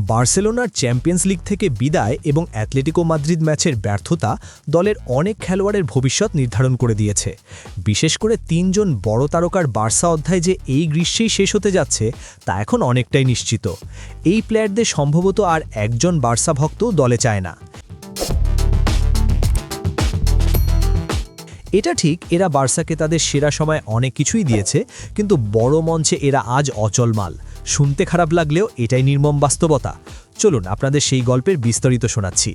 বার্সেলোনার champions league থেকে বিদায় এবং অ্যাটলেটিকো মাদ্রিদ ম্যাচের ব্যর্থতা দলের অনেক খেলোয়াড়ের ভবিষ্যৎ নির্ধারণ করে দিয়েছে। বিশেষ করে তিনজন বড় তারকার বার্সা অধ্যায় যে এই গ্রীষ্মেই শেষ হতে যাচ্ছে তা এখন অনেকটাই নিশ্চিত। এই প্লেয়ারদের সম্ভবত আর একজন বার্সা ভক্তও দলে চায় না। এটা ঠিক, এরা বার্সাকে তাদের সেরা সময় অনেক কিছুই দিয়েছে, কিন্তু বড় মঞ্চে এরা আজ অচল মাল। শুনতে খারাপ লাগলেও এটাই নির্মম বাস্তবতা। চলুন আপনাদের সেই গল্পের বিস্তারিত শোনাচ্ছি।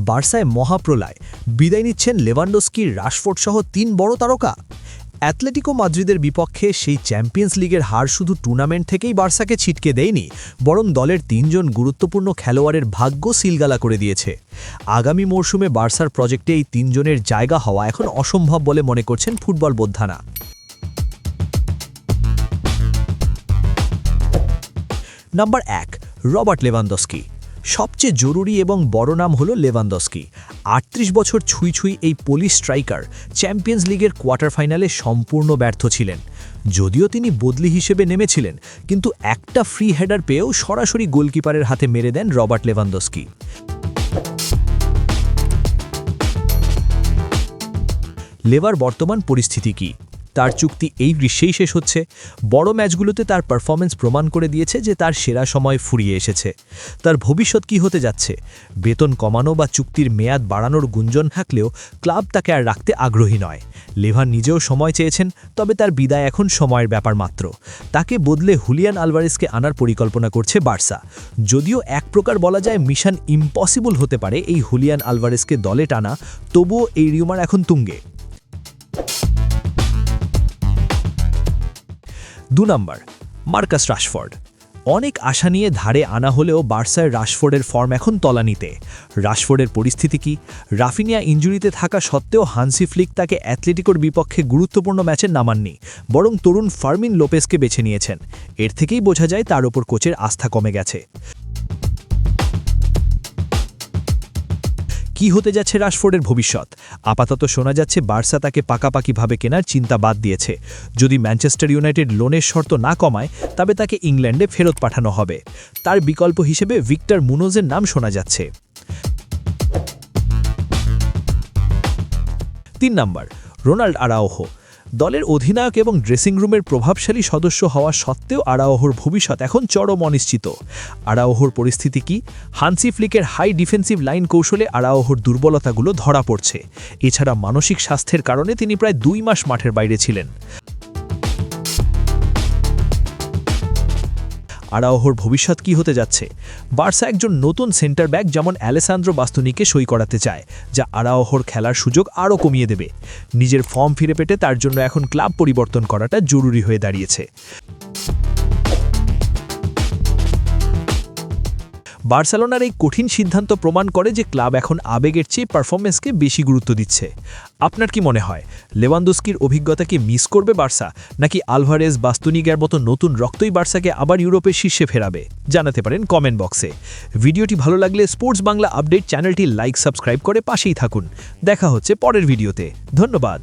বার্সায় মহাপ্রলয়, বিদায় নিচ্ছেন লেভানডস্কি, রাশফোর্ড সহ তিন বড় তারকা। অ্যাটলেটিকো মাদ্রিদের বিপক্ষে সেই চ্যাম্পিয়ন্স লিগের হার শুধু টুর্নামেন্ট থেকেই বার্সাকে ছিটকে দেয়নি, বরং দলের তিনজন গুরুত্বপূর্ণ খেলোয়াড়ের ভাগ্য সিলগালা করে দিয়েছে। আগামী মরশুমে বার্সার প্রজেক্টে এই তিনজনের জায়গা হওয়া এখন অসম্ভব বলে মনে করছেন ফুটবল বোদ্ধারা। Number 1, Robert Lewandowski. সবচেয়ে জরুরি এবং বড় নাম হল লেভানডস্কি। ৩৮ বছর ছুঁই এই পোলিশ স্ট্রাইকার চ্যাম্পিয়ন্স লিগের কোয়ার্টার ফাইনালে সম্পূর্ণ ব্যর্থ ছিলেন। যদিও তিনি বদলি হিসেবে নেমেছিলেন, কিন্তু একটা ফ্রি হেডার পেয়েও সরাসরি গোলকিপারের হাতে মেরে দেন রবার্ট লেভানডস্কি। লেভার বর্তমান পরিস্থিতি কি? তার চুক্তি এই গ্রীষ্মেই শেষ হচ্ছে। বড় ম্যাচগুলোতে তার পারফরম্যান্স প্রমাণ করে দিয়েছে যে তার সেরা সময় ফুরিয়ে এসেছে। তার ভবিষ্যৎ কি হতে যাচ্ছে? বেতন কমানো বা চুক্তির মেয়াদ বাড়ানোর গুঞ্জন থাকলেও ক্লাব তাকে আর রাখতে আগ্রহী নয়। লেভার নিজেও সময় চেয়েছেন, তবে তার বিদায় এখন সময়ের ব্যাপার মাত্র। তাকে বদলে হুলিয়ান আলভারেজকে আনার পরিকল্পনা করছে বার্সা। যদিও এক প্রকার বলা যায় মিশন ইম্পসিবল হতে পারে এই হুলিয়ান আলভারেজকে দলে টানা, তবুও এই রিউমার এখন তুঙ্গে। 2 নম্বর, মার্কাস রাশফোর্ড। অনেক আশা নিয়ে ধারে আনা হলেও বার্সায় রাশফোর্ডের ফর্ম এখন তলানিতে। রাশফোর্ডের পরিস্থিতি কি? রাফিনিয়া ইনজুরিতে থাকা সত্ত্বেও হান্সি ফ্লিক তাকে অ্যাটলেটিকোর বিপক্ষে গুরুত্বপূর্ণ ম্যাচে নামাননি, বরং তরুণ ফার্মিন লোপেসকে বেছে নিয়েছেন। এর থেকেই বোঝা যায় তার ওপর কোচের আস্থা কমে গেছে। কি হতে যাচ্ছে রাশফোর্ডের ভবিষ্যৎ? আপাতত শোনা যাচ্ছে বার্সা তাকে পাকাপাকিভাবে কেনার চিন্তা বাদ দিয়েছে। যদি ম্যানচেস্টার ইউনাইটেড লোনের শর্ত না কমায়, তবে তাকে ইংল্যান্ডে ফেরত পাঠানো হবে। তার বিকল্প হিসেবে ভিক্টর মুনোজের নাম শোনা যাচ্ছে। 3 নম্বর, রোনাল্ড আরাউহো। দলের অধিনায়ক এবং ড্রেসিং রুমের প্রভাবশালী সদস্য হওয়া সত্ত্বেও আরাউহোর ভবিষ্যৎ এখন চরম অনিশ্চিত। আরাউহোর পরিস্থিতি কি? হান্সি ফ্লিকের হাই ডিফেন্সিভ লাইন কৌশলে আরাউহোর দুর্বলতাগুলো ধরা পড়ছে। এছাড়া মানসিক স্বাস্থ্যের কারণে তিনি প্রায় 2 মাস মাঠের বাইরে ছিলেন। আরাউহোর ভবিষ্যৎ কি হতে যাচ্ছে? বার্সা একজন নতুন সেন্টার ব্যাক যেমন অ্যালেসান্দ্রো বাস্তুনিকে সই করাতে চায়, যা আরাউহোর খেলার সুযোগ আরও কমিয়ে দেবে। নিজের ফর্ম ফিরে পেতে তার জন্য এখন ক্লাব পরিবর্তন করাটা জরুরি হয়ে দাঁড়িয়েছে। বার্সেলোনার এই কঠিন সিদ্ধান্ত প্রমাণ করে যে ক্লাব এখন আবেগের চেয়ে পারফরমেন্সকে বেশি গুরুত্ব দিচ্ছে। আপনার কি মনে হয়, লেভানডস্কির অভিজ্ঞতাকে মিস করবে বার্সা, নাকি আলভারেজ, বাস্তুনিগার মতো নতুন রক্তই বার্সাকে আবার ইউরোপের শীর্ষে ফেরাবে? জানাতে পারেন কমেন্ট বক্সে। ভিডিওটি ভালো লাগলে স্পোর্টস বাংলা আপডেট চ্যানেলটি লাইক, সাবস্ক্রাইব করে পাশেই থাকুন। দেখা হচ্ছে পরের ভিডিওতে। ধন্যবাদ।